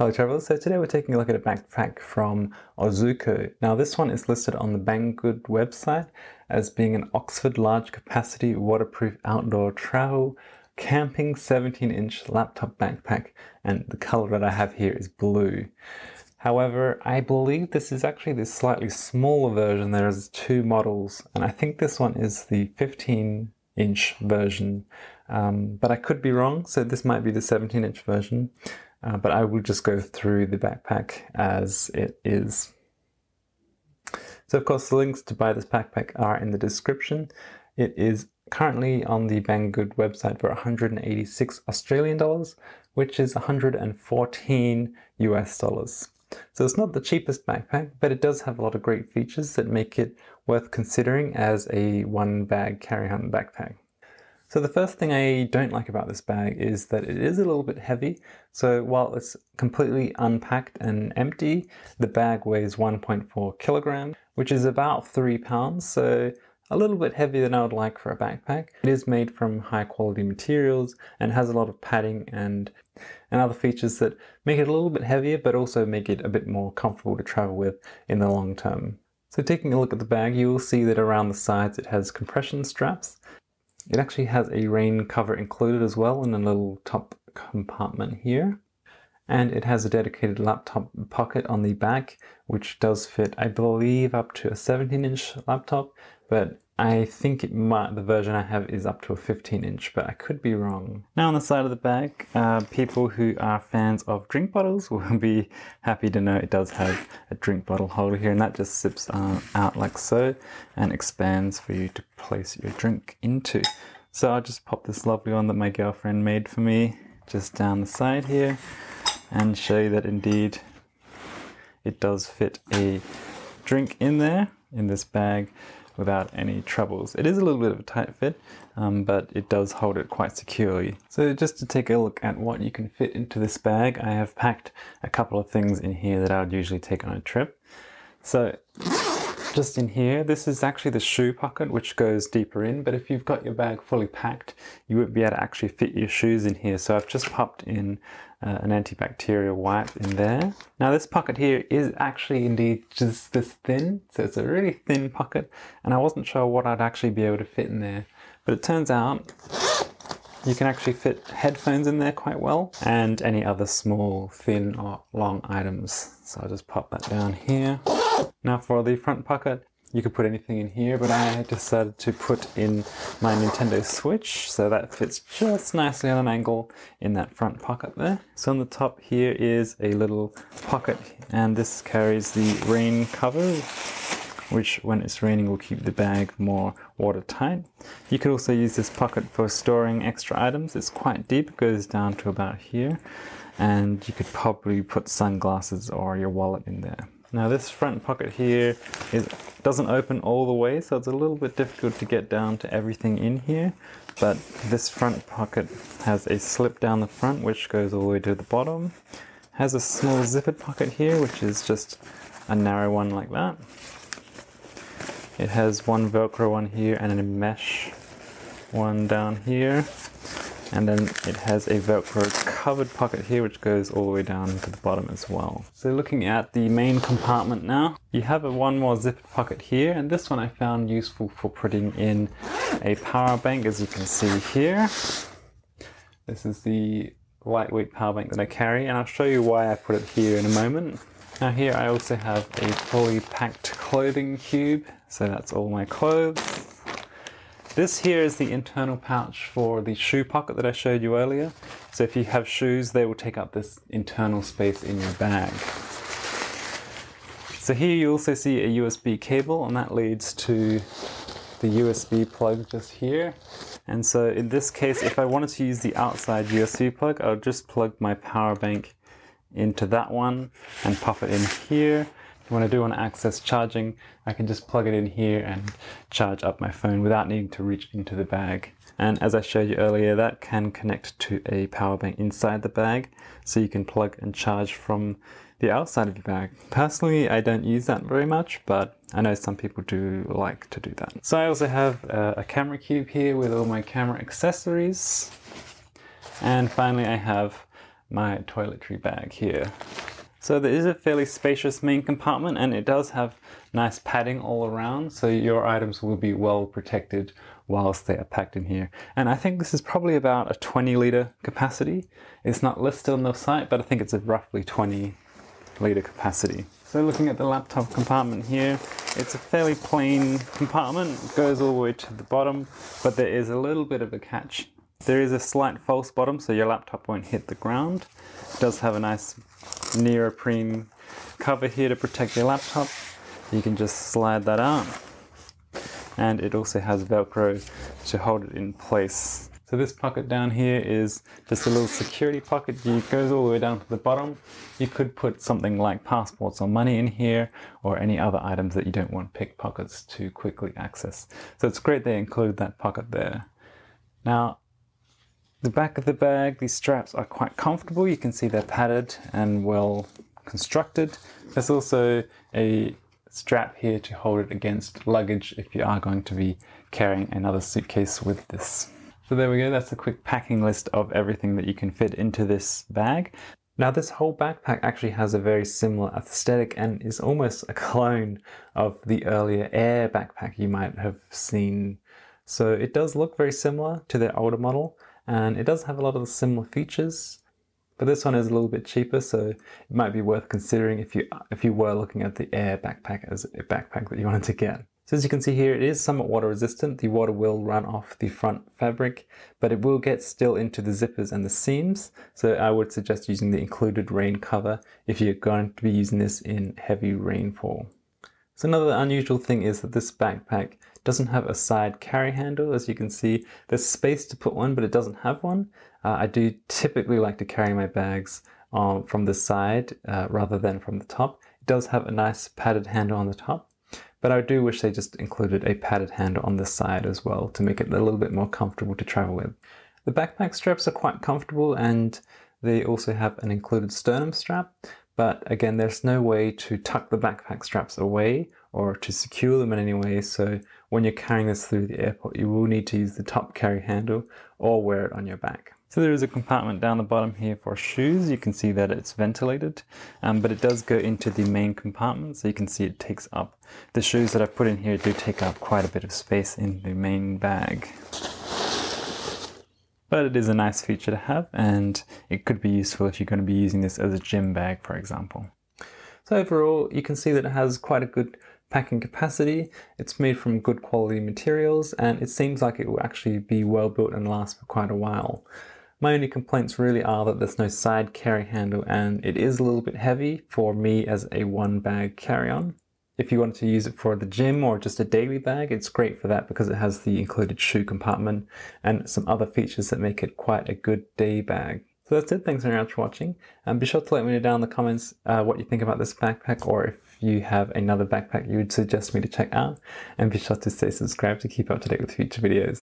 Hello travellers, so today we're taking a look at a backpack from Ozuko. Now this one is listed on the Banggood website as being an Oxford large capacity waterproof outdoor travel camping 17-inch laptop backpack, and the colour that I have here is blue. However, I believe this is actually the slightly smaller version. There's two models, and I think this one is the 15-inch version, but I could be wrong, so this might be the 17-inch version. But I will just go through the backpack as it is. So of course the links to buy this backpack are in the description. It is currently on the Banggood website for 186 Australian dollars, which is 114 US dollars. So it's not the cheapest backpack, but it does have a lot of great features that make it worth considering as a one bag carry-on backpack. So the first thing I don't like about this bag is that it is a little bit heavy. So while it's completely unpacked and empty, the bag weighs 1.4 kilograms, which is about 3 pounds. So a little bit heavier than I would like for a backpack. It is made from high quality materials and has a lot of padding and other features that make it a little bit heavier, but also make it a bit more comfortable to travel with in the long term. So taking a look at the bag, you will see that around the sides it has compression straps. It actually has a rain cover included as well in a little top compartment here. And it has a dedicated laptop pocket on the back, which does fit, I believe, up to a 17-inch laptop, but I think the version I have is up to a 15-inch, but I could be wrong. Now on the side of the bag, people who are fans of drink bottles will be happy to know it does have a drink bottle holder here, and that just zips out like so and expands for you to place your drink into. So I'll just pop this lovely one that my girlfriend made for me just down the side here and show you that indeed it does fit a drink in there, in this bag, without any troubles. It is a little bit of a tight fit, but it does hold it quite securely. So just to take a look at what you can fit into this bag, I have packed a couple of things in here that I would usually take on a trip. So just in here, this is actually the shoe pocket, which goes deeper in, but if you've got your bag fully packed, you won't be able to actually fit your shoes in here. So I've just popped in an antibacterial wipe in there. Now this pocket here is actually indeed just this thin, so it's a really thin pocket, and I wasn't sure what I'd actually be able to fit in there, but it turns out you can actually fit headphones in there quite well, and any other small, thin or long items. So I'll just pop that down here. Now for the front pocket, you could put anything in here, but I decided to put in my Nintendo Switch, so that fits just nicely on an angle in that front pocket there. So on the top here is a little pocket, and this carries the rain cover, which when it's raining will keep the bag more watertight. You could also use this pocket for storing extra items. It's quite deep, it goes down to about here, and you could probably put sunglasses or your wallet in there. Now this front pocket here doesn't open all the way, so it's a little bit difficult to get down to everything in here, but this front pocket has a slip down the front which goes all the way to the bottom. Has a small zippered pocket here, which is just a narrow one like that. It has one Velcro one here and a mesh one down here. And then it has a Velcro covered pocket here, which goes all the way down to the bottom as well. So looking at the main compartment now, you have one more zippered pocket here, and this one I found useful for putting in a power bank, as you can see here. This is the lightweight power bank that I carry, and I'll show you why I put it here in a moment. Now here I also have a fully packed clothing cube, so that's all my clothes. This here is the internal pouch for the shoe pocket that I showed you earlier. So if you have shoes, they will take up this internal space in your bag. So here you also see a USB cable, and that leads to the USB plug just here. And so in this case, if I wanted to use the outside USB plug, I would just plug my power bank into that one and pop it in here. When I do want to access charging, I can just plug it in here and charge up my phone without needing to reach into the bag. And as I showed you earlier, that can connect to a power bank inside the bag, so you can plug and charge from the outside of your bag. Personally, I don't use that very much, but I know some people do like to do that. So I also have a camera cube here with all my camera accessories. And finally, I have my toiletry bag here. So there is a fairly spacious main compartment, and it does have nice padding all around, so your items will be well protected whilst they are packed in here. And I think this is probably about a 20-litre capacity. It's not listed on the site, but I think it's a roughly 20-litre capacity. So looking at the laptop compartment here, it's a fairly plain compartment. It goes all the way to the bottom, but there is a little bit of a catch. There is a slight false bottom, so your laptop won't hit the ground. It does have a nice neoprene cover here to protect your laptop. You can just slide that out, and it also has Velcro to hold it in place. So this pocket down here is just a little security pocket. It goes all the way down to the bottom. You could put something like passports or money in here, or any other items that you don't want pickpockets to quickly access. So it's great they include that pocket there. Now, the back of the bag, these straps are quite comfortable. You can see they're padded and well constructed. There's also a strap here to hold it against luggage if you are going to be carrying another suitcase with this. So there we go, that's a quick packing list of everything that you can fit into this bag. Now this whole backpack actually has a very similar aesthetic and is almost a clone of the earlier Aer backpack you might have seen. So it does look very similar to their older model, and it does have a lot of the similar features, but this one is a little bit cheaper, so it might be worth considering if you were looking at the Aer backpack as a backpack that you wanted to get. So as you can see here, it is somewhat water resistant. The water will run off the front fabric, but it will get still into the zippers and the seams. So I would suggest using the included rain cover if you're going to be using this in heavy rainfall. So another unusual thing is that this backpack doesn't have a side carry handle. As you can see, there's space to put one, but it doesn't have one. I do typically like to carry my bags from the side rather than from the top. It does have a nice padded handle on the top, but I do wish they just included a padded handle on the side as well to make it a little bit more comfortable to travel with. The backpack straps are quite comfortable, and they also have an included sternum strap, but again, there's no way to tuck the backpack straps away or to secure them in any way, so when you're carrying this through the airport, you will need to use the top carry handle or wear it on your back. So there is a compartment down the bottom here for shoes. You can see that it's ventilated, but it does go into the main compartment, so you can see it takes up. The shoes that I've put in here do take up quite a bit of space in the main bag. But it is a nice feature to have, and it could be useful if you're going to be using this as a gym bag, for example. So overall, you can see that it has quite a good packing capacity. It's made from good quality materials, and it seems like it will actually be well built and last for quite a while. My only complaints really are that there's no side carry handle, and it is a little bit heavy for me as a one bag carry-on. If you wanted to use it for the gym or just a daily bag, it's great for that because it has the included shoe compartment and some other features that make it quite a good day bag. So that's it, thanks very much for watching, and be sure to let me know down in the comments what you think about this backpack, or if you have another backpack you would suggest me to check out, and be sure to stay subscribed to keep up to date with future videos.